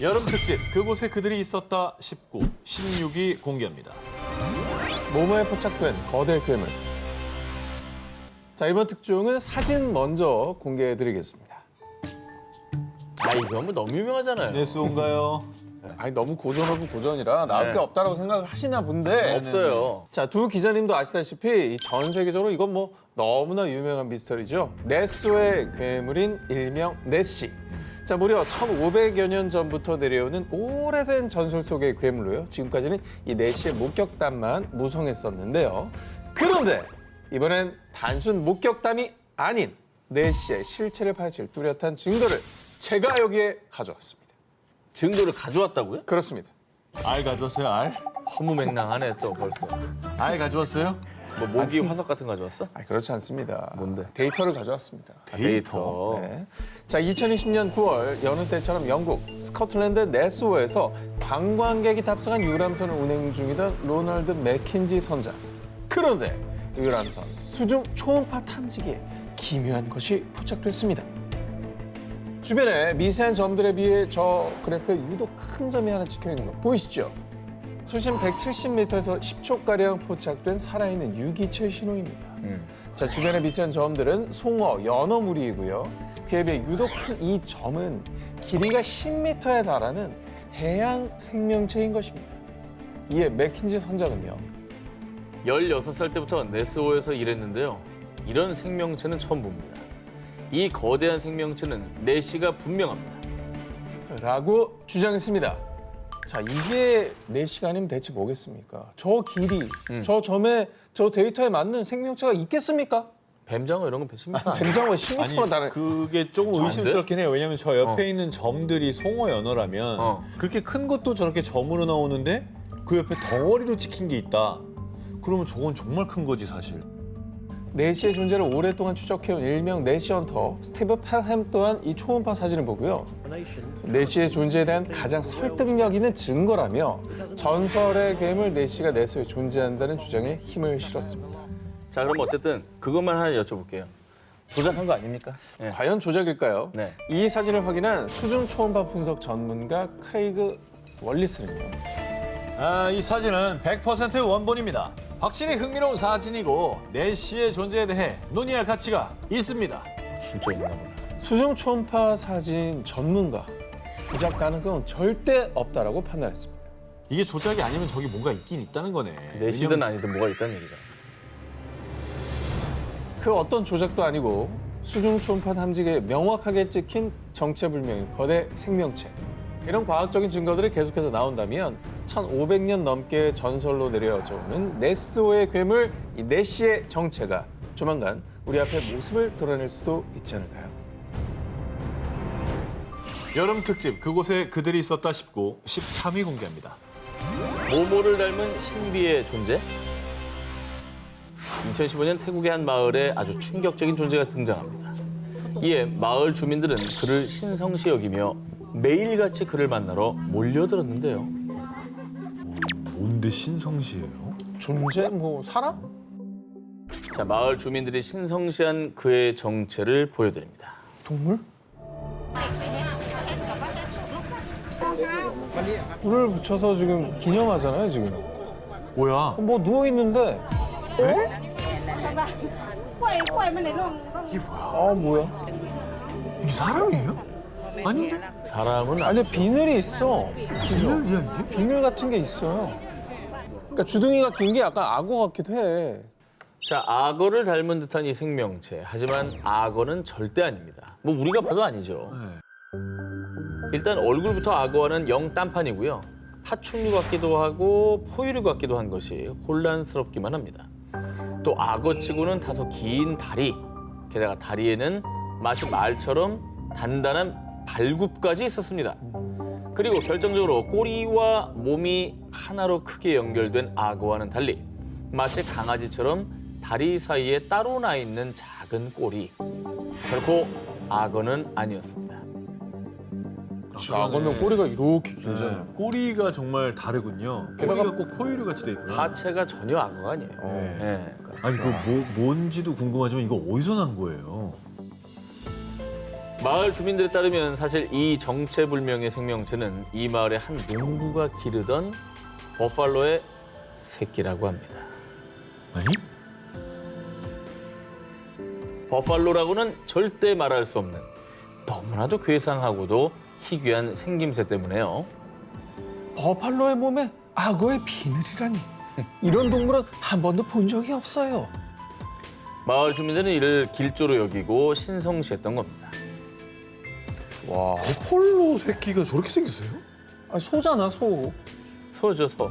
여름 특집 그곳에 그들이 있었다 19, 16위 공개합니다. 모모에 포착된 거대 괴물. 자, 이번 특종은 사진 먼저 공개해드리겠습니다. 아, 이거 뭐 너무 유명하잖아요. 네스온가요? 아니, 너무 고전하고 고전이라 나올 게 없다라고 생각을 하시나 본데. 없어요. 자, 두 기자님도 아시다시피 전 세계적으로 이건 뭐 너무나 유명한 미스터리죠. 네스오의 괴물인 일명 네시. 자, 무려 1500여 년 전부터 내려오는 오래된 전설 속의 괴물로요. 지금까지는 이 네시의 목격담만 무성했었는데요. 그런데 이번엔 단순 목격담이 아닌 네시의 실체를 파헤칠 뚜렷한 증거를 제가 여기에 가져왔습니다. 증거를 가져왔다고요? 그렇습니다. 알 가져왔어요, 알? 허무맹랑하네 또 벌써. 알 가져왔어요? 뭐 모기 화석 같은 거 가져왔어? 아, 그렇지 않습니다. 뭔데? 데이터를 가져왔습니다. 데이터. 네. 자, 2020년 9월 여느 때처럼 영국 스코틀랜드 네스호에서 관광객이 탑승한 유람선을 운행 중이던 로널드 맥킨지 선장. 그런데 유람선 수중 초음파 탐지기에 기묘한 것이 포착됐습니다. 주변에 미세한 점들에 비해 저 그래프에 유독 큰 점이 하나 찍혀 있는 거 보이시죠? 수심 170m에서 10초가량 포착된 살아있는 유기체 신호입니다. 자, 주변의 미세한 점들은 송어, 연어 무리이고요. 그에 비해 유독 큰 이 점은 길이가 10m에 달하는 해양 생명체인 것입니다. 이에 맥킨지 선장은요. 16살 때부터 네스호에서 일했는데요. 이런 생명체는 처음 봅니다. 이 거대한 생명체는 네시가 분명합니다. 라고 주장했습니다. 자, 이게 4시가 아니면 대체 뭐겠습니까? 저 길이, 저 점에, 저 데이터에 맞는 생명체가 있겠습니까? 뱀장어 이런 건 뱉습니까? 뱀장어 10m가 다른. 그게 조금 안 돼? 의심스럽긴 해요. 왜냐면 저 옆에 있는 점들이 송어 연어라면 그렇게 큰 것도 저렇게 점으로 나오는데 그 옆에 덩어리로 찍힌 게 있다. 그러면 저건 정말 큰 거지 사실. 네시의 존재를 오랫동안 추적해온 일명 네시 헌터 스티브 펠햄 또한 이 초음파 사진을 보고요. 네시의 존재에 대한 가장 설득력 있는 증거라며 전설의 괴물 네시가 네스에 존재한다는 주장에 힘을 실었습니다. 자, 그럼 어쨌든 그것만 하나 여쭤볼게요. 조작한 거 아닙니까? 네. 과연 조작일까요? 네. 이 사진을 확인한 수중 초음파 분석 전문가 크레이그 월리스는요. 이 사진은 100% 원본입니다. 확실히 흥미로운 사진이고 네시의 존재에 대해 논의할 가치가 있습니다. 진짜 있나 보네. 수중 초음파 사진 전문가 조작 가능성은 절대 없다라고 판단했습니다. 이게 조작이 아니면 저기 뭔가 있긴 있다는 거네. 네시든 아니든 뭐가 있다는 얘기다. 그 어떤 조작도 아니고 수중 초음파 탐지기에 명확하게 찍힌 정체불명의 거대 생명체. 이런 과학적인 증거들이 계속해서 나온다면 1500년 넘게 전설로 내려져 오는 네스호의 괴물 이 네시의 정체가 조만간 우리 앞에 모습을 드러낼 수도 있지 않을까요? 여름 특집 그곳에 그들이 있었다 19, 13위 공개합니다. 모모를 닮은 신비의 존재? 2015년 태국의 한 마을에 아주 충격적인 존재가 등장합니다. 이에 마을 주민들은 그를 신성시 여기며 매일같이 그를 만나러 몰려들었는데요. 뭔데 신성시예요? 존재? 뭐 사람? 자, 마을 주민들이 신성시한 그의 정체를 보여드립니다. 동물? 불을 붙여서 지금 기념하잖아요, 지금. 뭐야? 뭐 누워 있는데. 아, 뭐야? 이게 사람이에요? 아닌데? 사람은 아니, 비늘이 있어. 비늘이야 이게? 비늘 같은 게 있어요. 그러니까 주둥이가 긴 게 약간 악어 같기도 해. 자, 악어를 닮은 듯한 이 생명체. 하지만 악어는 절대 아닙니다. 뭐 우리가 봐도 아니죠. 일단 얼굴부터 악어와는 영 딴판이고요. 파충류 같기도 하고 포유류 같기도 한 것이 혼란스럽기만 합니다. 또 악어치고는 다소 긴 다리, 게다가 다리에는 마치 말처럼 단단한 발굽까지 있었습니다. 그리고 결정적으로 꼬리와 몸이 하나로 크게 연결된 악어와는 달리 마치 강아지처럼 다리 사이에 따로 나 있는 작은 꼬리. 결코 악어는 아니었습니다. 악어면 꼬리가 이렇게 길잖아요. 꼬리가 정말 다르군요. 꼬리가 꼭 포유류 같이 돼 있구나. 하체가 전혀 악어가 아니에요. 아니 그 뭔지도 궁금하지만 이거 어디서 난 거예요? 마을 주민들에 따르면 사실 이 정체불명의 생명체는 이 마을의 한 농부가 기르던 버팔로의 새끼라고 합니다. 아니? 버팔로라고는 절대 말할 수 없는 너무나도 괴상하고도 희귀한 생김새 때문에요. 버팔로의 몸에 악어의 비늘이라니. 이런 동물은 한 번도 본 적이 없어요. 마을 주민들은 이를 길조로 여기고 신성시했던 겁니다. 와, 버팔로 새끼가 저렇게 생겼어요? 아니, 소잖아, 소. 서죠, 서.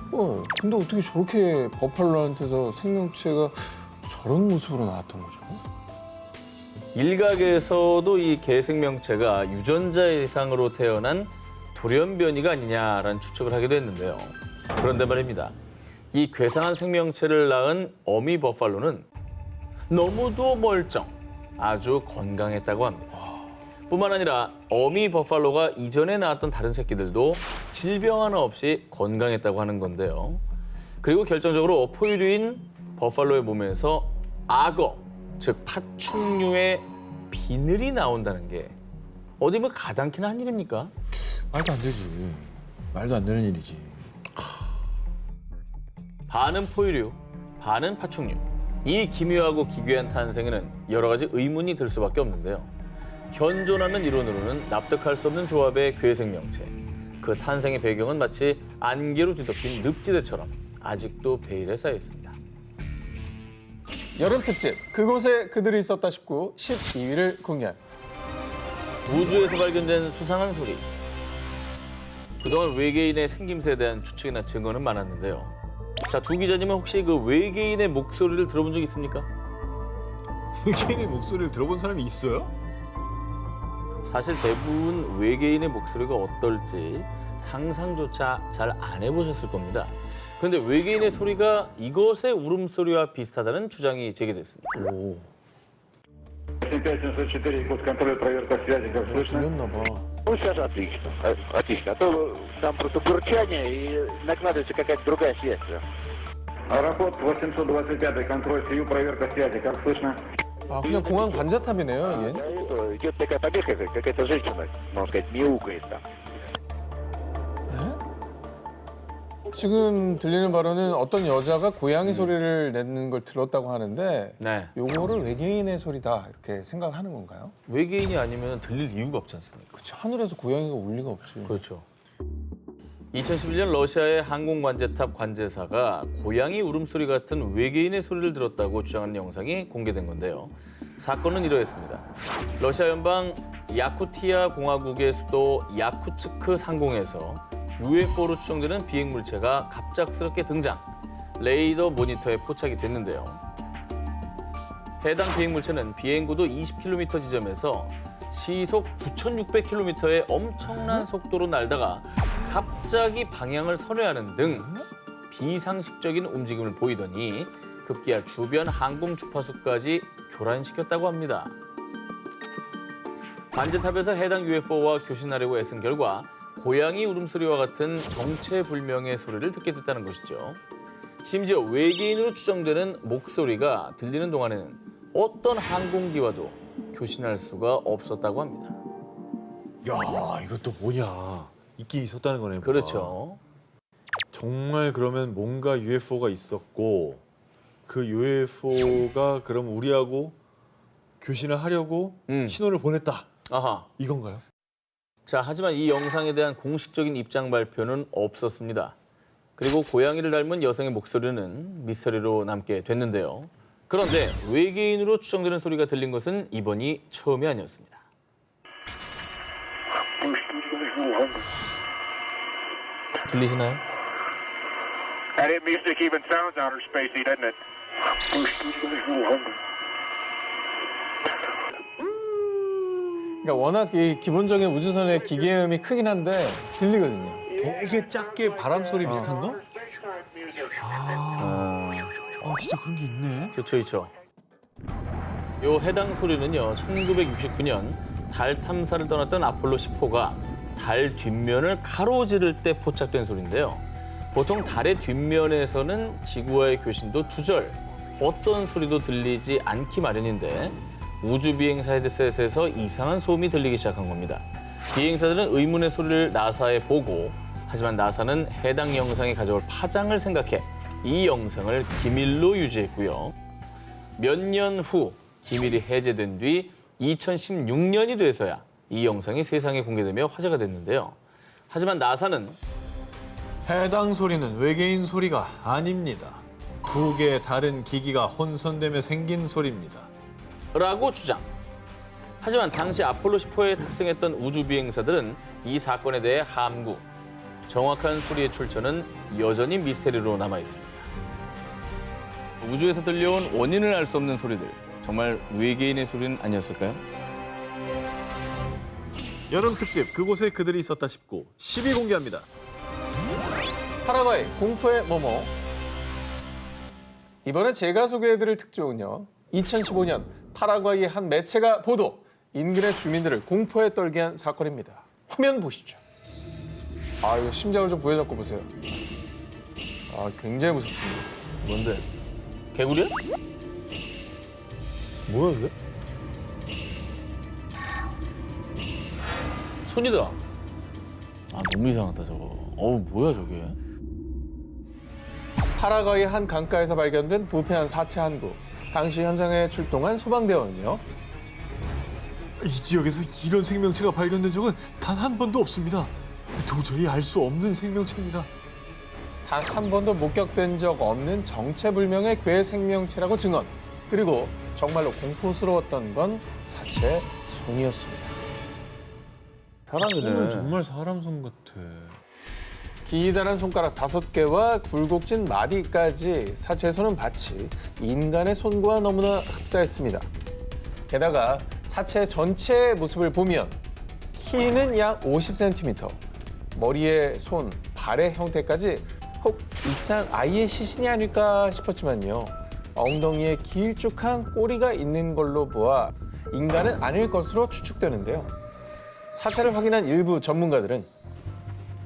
근데 어떻게 저렇게 버팔로한테서 생명체가 저런 모습으로 나왔던 거죠? 일각에서도 이 개 생명체가 유전자 이상으로 태어난 돌연변이가 아니냐라는 추측을 하기도 했는데요. 그런데 말입니다. 이 괴상한 생명체를 낳은 어미 버팔로는 너무도 멀쩡, 아주 건강했다고 합니다. 뿐만 아니라 어미 버팔로가 이전에 낳았던 다른 새끼들도 질병 하나 없이 건강했다고 하는 건데요. 그리고 결정적으로 포유류인 버팔로의 몸에서 악어, 즉 파충류의 비늘이 나온다는 게 어디 뭐 가당키나 한 일입니까? 말도 안 되지. 말도 안 되는 일이지. 반은 포유류, 반은 파충류. 이 기묘하고 기괴한 탄생에는 여러 가지 의문이 들 수밖에 없는데요. 현존하는 이론으로는 납득할 수 없는 조합의 괴생명체. 그 탄생의 배경은 마치 안개로 뒤덮인 늪지대처럼 아직도 베일에 쌓여 있습니다. 여름 특집, 그곳에 그들이 있었다 싶고 12위를 공개합니다. 우주에서 발견된 수상한 소리. 그동안 외계인의 생김새에 대한 추측이나 증거는 많았는데요. 자, 두 기자님은 혹시 그 외계인의 목소리를 들어본 적 있습니까? 외계인의 목소리를 들어본 사람이 있어요? 사실 대부분 외계인의 목소리가 어떨지 상상조차 잘 안 해보셨을 겁니다. 그런데 외계인의 소리가 이것의 울음소리와 비슷하다는 주장이 제기됐습니다. 5704, код контроля, проверка связи, как слышно? 들렸나 봐. Ну, сейчас отлично, отлично. А то там просто бурчание и накладывается какая-то другая связь. Аэропорт 825, контроль СИЮ, проверка связи, как слышно? 아, 그냥 공항 관제탑이네요, Да, 이게. это идет такая побега, какая-то женщина, можно сказать, мяукает там. 지금 들리는 바로는 어떤 여자가 고양이 소리를 내는 걸 들었다고 하는데 네. 요거를 외계인의 소리다 이렇게 생각을 하는 건가요? 외계인이 아니면 들릴 이유가 없지 않습니까? 그치, 하늘에서 고양이가 울 리가 없지. 그렇죠. 2011년 러시아의 항공관제탑 관제사가 고양이 울음소리 같은 외계인의 소리를 들었다고 주장하는 영상이 공개된 건데요. 사건은 이러했습니다. 러시아 연방 야쿠티아 공화국의 수도 야쿠츠크 상공에서 UFO로 추정되는 비행 물체가 갑작스럽게 등장, 레이더 모니터에 포착이 됐는데요. 해당 비행 물체는 비행고도 20km 지점에서 시속 9,600km의 엄청난 속도로 날다가 갑자기 방향을 선회하는 등 비상식적인 움직임을 보이더니 급기야 주변 항공 주파수까지 교란시켰다고 합니다. 관제탑에서 해당 UFO와 교신하려고 애쓴 결과 고양이 울음소리와 같은 정체불명의 소리를 듣게 됐다는 것이죠. 심지어 외계인으로 추정되는 목소리가 들리는 동안에는 어떤 항공기와도 교신할 수가 없었다고 합니다. 야, 이것도 뭐냐. 있긴 있었다는 거네. 뭐가. 그렇죠. 정말 그러면 뭔가 UFO가 있었고 그 UFO가 그럼 우리하고 교신을 하려고 신호를 보냈다. 아하. 이건가요? 자, 하지만 이 영상에 대한 공식적인 입장 발표는 없었습니다. 그리고 고양이를 닮은 여성의 목소리는 미스터리로 남게 됐는데요. 그런데 외계인으로 추정되는 소리가 들린 것은 이번이 처음이 아니었습니다. 들리시나요? That music even sounds outer spacey, doesn't it? 그러니까 워낙 이 기본적인 우주선의 기계음이 크긴 한데 들리거든요. 되게 작게 바람 소리 비슷한 거? 진짜 그런 게 있네. 그렇죠, 그렇죠. 요 해당 소리는요, 1969년 달 탐사를 떠났던 아폴로 10호가 달 뒷면을 가로지를 때 포착된 소리인데요. 보통 달의 뒷면에서는 지구와의 교신도 두절, 어떤 소리도 들리지 않기 마련인데 우주 비행사 헤드셋에서 이상한 소음이 들리기 시작한 겁니다. 비행사들은 의문의 소리를 나사에 보고, 하지만 나사는 해당 영상이 가져올 파장을 생각해 이 영상을 기밀로 유지했고요. 몇 년 후 기밀이 해제된 뒤 2016년이 돼서야 이 영상이 세상에 공개되며 화제가 됐는데요. 하지만 나사는 해당 소리는 외계인 소리가 아닙니다. 두 개의 다른 기기가 혼선되며 생긴 소리입니다. 라고 주장. 하지만 당시 아폴로 10호에 탑승했던 우주 비행사들은 이 사건에 대해 함구. 정확한 소리의 출처는 여전히 미스테리로 남아 있습니다. 우주에서 들려온 원인을 알 수 없는 소리들. 정말 외계인의 소리는 아니었을까요? 여름 특집 그곳에 그들이 있었다 싶고 10위 공개합니다. 파라과이 공포의 모모. 이번에 제가 소개해드릴 특종은요. 2015년 파라과이의 한 매체가 보도. 인근의 주민들을 공포에 떨게 한 사건입니다. 화면 보시죠. 아, 이거 심장을 좀 부여잡고 보세요. 아, 굉장히 무섭습니다. 뭔데? 개구리야? 뭐야 이게? 손이다. 아 너무 이상하다 저거. 어우 뭐야 저게? 파라과이 한 강가에서 발견된 부패한 사체 한 구. 당시 현장에 출동한 소방대원은요. 이 지역에서 이런 생명체가 발견된 적은 단 한 번도 없습니다. 도저히 알 수 없는 생명체입니다. 단 한 번도 목격된 적 없는 정체불명의 괴 생명체라고 증언. 그리고 정말로 공포스러웠던 건 사체 손이었습니다. 사람이네. 손은 정말 사람 손 같아. 기다란 손가락 5개와 굴곡진 마디까지 사체의 손은 마치 인간의 손과 너무나 흡사했습니다. 게다가 사체 전체의 모습을 보면 키는 약 50cm, 머리의 손, 발의 형태까지 혹 익산 아이의 시신이 아닐까 싶었지만요. 엉덩이에 길쭉한 꼬리가 있는 걸로 보아 인간은 아닐 것으로 추측되는데요. 사체를 확인한 일부 전문가들은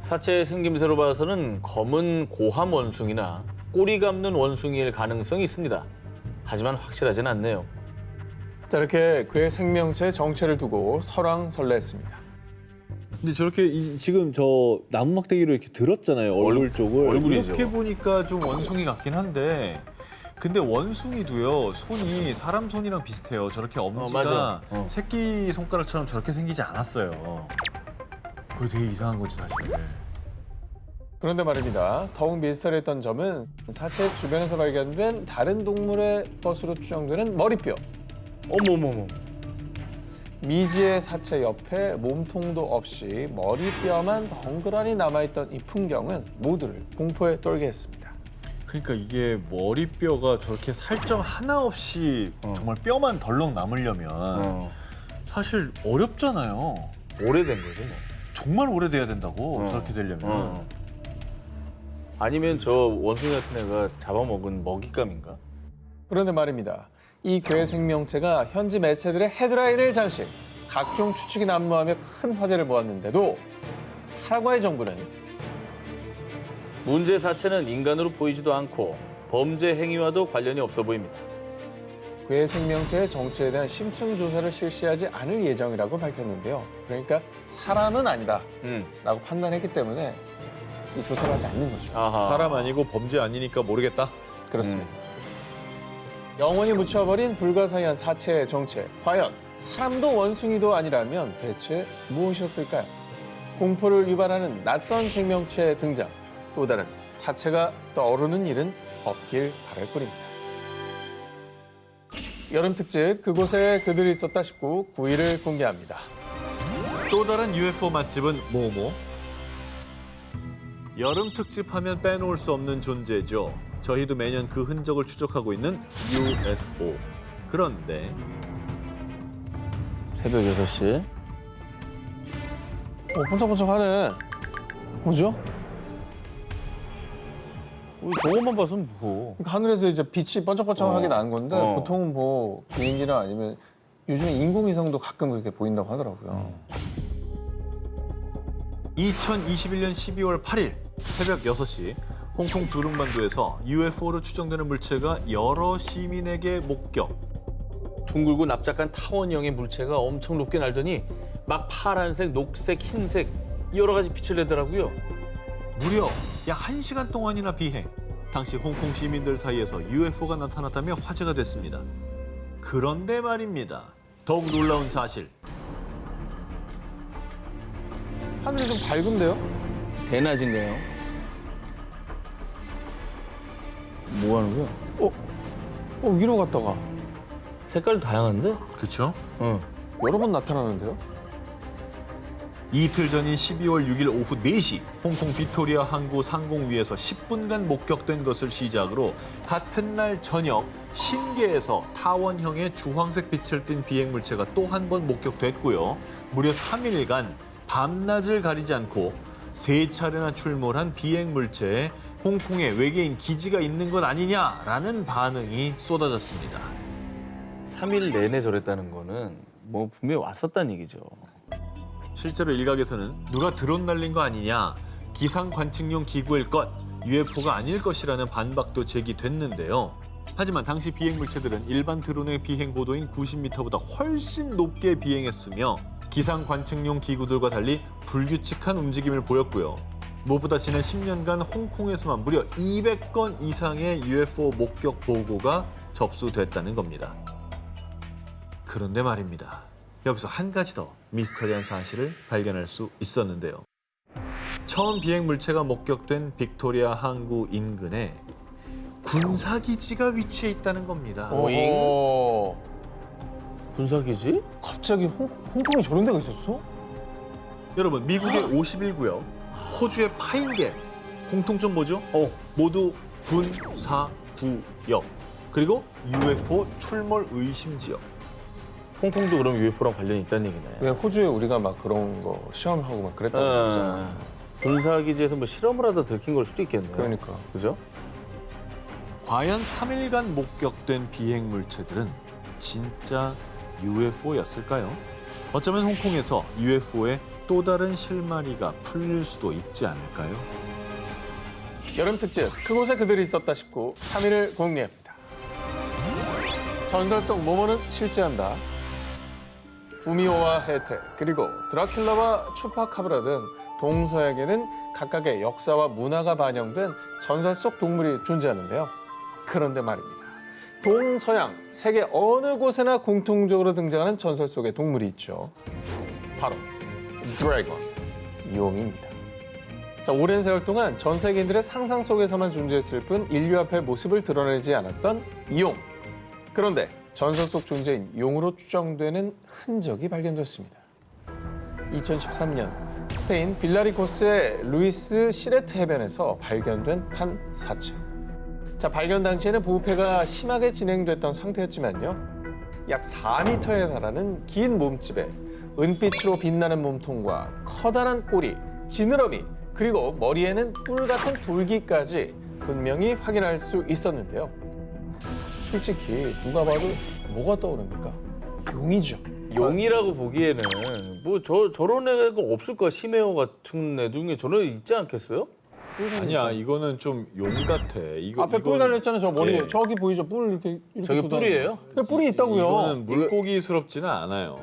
사체의 생김새로 봐서는 검은 고함 원숭이나 꼬리 감는 원숭이일 가능성이 있습니다. 하지만 확실하진 않네요. 자, 이렇게 괴 생명체의 정체를 두고 설왕설래했습니다. 근데 저렇게 지금 저 나무 막대기로 이렇게 들었잖아요. 얼굴 쪽을. 얼굴이죠. 이렇게 보니까 좀 원숭이 같긴 한데 근데 원숭이도요. 손이 사람 손이랑 비슷해요. 저렇게 엄지가 맞아. 새끼 손가락처럼 저렇게 생기지 않았어요. 그게 되게 이상한 거지 사실. 그런데 말입니다. 더욱 미스터리했던 점은 사체 주변에서 발견된 다른 동물의 것으로 추정되는 머리뼈. 어머머머. 미지의 사체 옆에 몸통도 없이 머리뼈만 덩그러니 남아있던 이 풍경은 모두를 공포에 떨게 했습니다. 그러니까 이게 머리뼈가 저렇게 살점 하나 없이 정말 뼈만 덜렁 남으려면 사실 어렵잖아요. 오래된 거지 뭐. 정말 오래돼야 된다고 저렇게 되려면. 아니면 저 원숭이 같은 애가 잡아먹은 먹잇감인가? 그런데 말입니다. 이 괴 생명체가 현지 매체들의 헤드라인을 장식, 각종 추측이 난무하며 큰 화제를 모았는데도 파라과이 정부는 문제 사체는 인간으로 보이지도 않고 범죄 행위와도 관련이 없어 보입니다. 괴 생명체의 정체에 대한 심층 조사를 실시하지 않을 예정이라고 밝혔는데요. 그러니까 사람은 아니다라고 판단했기 때문에 이 조사를 하지 않는 거죠. 아하. 사람 아니고 범죄 아니니까 모르겠다. 그렇습니다. 영원히 묻혀버린 불가사의한 사체의 정체. 과연 사람도 원숭이도 아니라면 대체 무엇이었을까요? 공포를 유발하는 낯선 생명체의 등장. 또 다른 사체가 떠오르는 일은 없길 바랄 뿐입니다. 여름 특집 그곳에 그들이 있었다 싶고 9위를 공개합니다. 또 다른 UFO 맛집은 뭐뭐? 여름 특집 하면 빼놓을 수 없는 존재죠. 저희도 매년 그 흔적을 추적하고 있는 UFO. 그런데 새벽 6시. 번쩍번쩍하네. 뭐죠? 저것만 봐서는 뭐. 그러니까 하늘에서 이제 빛이 번쩍번쩍하게 나는 건데 어. 보통은 뭐 비행기나 아니면 요즘에 인공위성도 가끔 그렇게 보인다고 하더라고요. 2021년 12월 8일 새벽 6시 홍콩 주릉반도에서 UFO로 추정되는 물체가 여러 시민에게 목격. 둥글고 납작한 타원형의 물체가 엄청 높게 날더니 막 파란색, 녹색, 흰색 여러 가지 빛을 내더라고요. 무려 약 1시간 동안이나 비행. 당시 홍콩 시민들 사이에서 UFO가 나타났다며 화제가 됐습니다. 그런데 말입니다. 더욱 놀라운 사실. 하늘이 좀 밝은데요? 대낮인데요. 뭐 하는 거야? 위로 갔다가 색깔도 다양한데? 그렇죠? 응. 여러 번 나타나는데요? 이틀 전인 12월 6일 오후 4시 홍콩 빅토리아 항구 상공위에서 10분간 목격된 것을 시작으로 같은 날 저녁 신계에서 타원형의 주황색 빛을 띤 비행 물체가 또 한 번 목격됐고요. 무려 3일간 밤낮을 가리지 않고 3차례나 출몰한 비행 물체에 홍콩에 외계인 기지가 있는 것 아니냐라는 반응이 쏟아졌습니다. 3일 내내 저랬다는 거는 뭐 분명히 왔었다는 얘기죠. 실제로 일각에서는 누가 드론 날린 거 아니냐, 기상 관측용 기구일 것, UFO가 아닐 것이라는 반박도 제기됐는데요. 하지만 당시 비행 물체들은 일반 드론의 비행 고도인 90m보다 훨씬 높게 비행했으며 기상 관측용 기구들과 달리 불규칙한 움직임을 보였고요. 무엇보다 지난 10년간 홍콩에서만 무려 200건 이상의 UFO 목격 보고가 접수됐다는 겁니다. 그런데 말입니다. 여기서 한 가지 더 미스터리한 사실을 발견할 수 있었는데요. 처음 비행 물체가 목격된 빅토리아 항구 인근에 군사기지가 위치해 있다는 겁니다. 오잉? 군사기지? 갑자기 홍콩에 저런 데가 있었어? 여러분, 미국의 51구역, 호주의 파인게, 공통점 뭐죠? 모두 군사구역, 그리고 UFO 출몰 의심 지역. 홍콩도 그럼 UFO랑 관련이 있다는 얘기네. 왜 호주에 우리가 막 그런 거 시험하고 막 그랬다고 했었잖아. 군사기지에서 뭐 실험을 하다 들킨 걸 수도 있겠네요. 그러니까. 그죠? 과연 3일간 목격된 비행 물체들은 진짜 UFO였을까요? 어쩌면 홍콩에서 UFO의 또 다른 실마리가 풀릴 수도 있지 않을까요? 여름 특집 그곳에 그들이 있었다 싶고 3일을 공개합니다. 전설 속 모모는 실제한다. 구미호와 혜태 그리고 드라큘라와 추파카브라 등 동서양에는 각각의 역사와 문화가 반영된 전설 속 동물이 존재하는데요. 그런데 말입니다. 동서양 세계 어느 곳에나 공통적으로 등장하는 전설 속의 동물이 있죠. 바로 드래곤, 용입니다. 자, 오랜 세월 동안 전 세계인들의 상상 속에서만 존재했을 뿐 인류 앞에 모습을 드러내지 않았던 용. 그런데 전설 속 존재인 용으로 추정되는 흔적이 발견됐습니다. 2013년 스페인 빌라리코스의 루이스 시레트 해변에서 발견된 한 사체. 자, 발견 당시에는 부패가 심하게 진행됐던 상태였지만요. 약 4m에 달하는 긴 몸집에 은빛으로 빛나는 몸통과 커다란 꼬리, 지느러미, 그리고 머리에는 뿔 같은 돌기까지 분명히 확인할 수 있었는데요. 솔직히 누가 봐도 뭐가 떠오릅니까? 용이죠. 용이라고 보기에는 뭐 저런 애가 없을 거야. 심해어 같은 애 중에 저런 애 있지 않겠어요? 아니야, 이거는 좀 용 같아. 앞에 뿔 달려있잖아요, 저 머리에. 예. 저기 보이죠? 뿔 이렇게 저게 돋아있는 뿔이에요? 거. 뿔이 있다고요. 이거는 물고기스럽지는 않아요.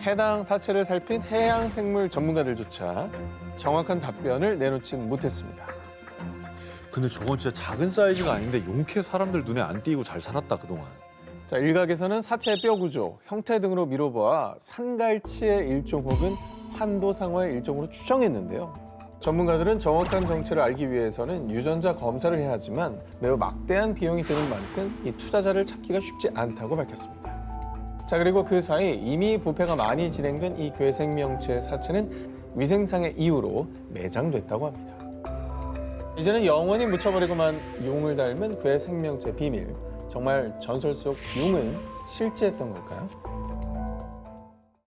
해당 사체를 살핀 해양생물 전문가들조차 정확한 답변을 내놓진 못했습니다. 근데 저건 진짜 작은 사이즈가 아닌데 용케 사람들 눈에 안 띄고 잘 살았다, 그동안. 자, 일각에서는 사체의 뼈 구조, 형태 등으로 미뤄보아 산갈치의 일종 혹은 환도상어의 일종으로 추정했는데요. 전문가들은 정확한 정체를 알기 위해서는 유전자 검사를 해야 하지만 매우 막대한 비용이 드는 만큼 이 투자자를 찾기가 쉽지 않다고 밝혔습니다. 자, 그리고 그 사이 이미 부패가 많이 진행된 이 괴생명체의 사체는 위생상의 이유로 매장됐다고 합니다. 이제는 영원히 묻혀버리고만 용을 닮은 괴생명체 비밀. 정말 전설 속 용은 실제했던 걸까요?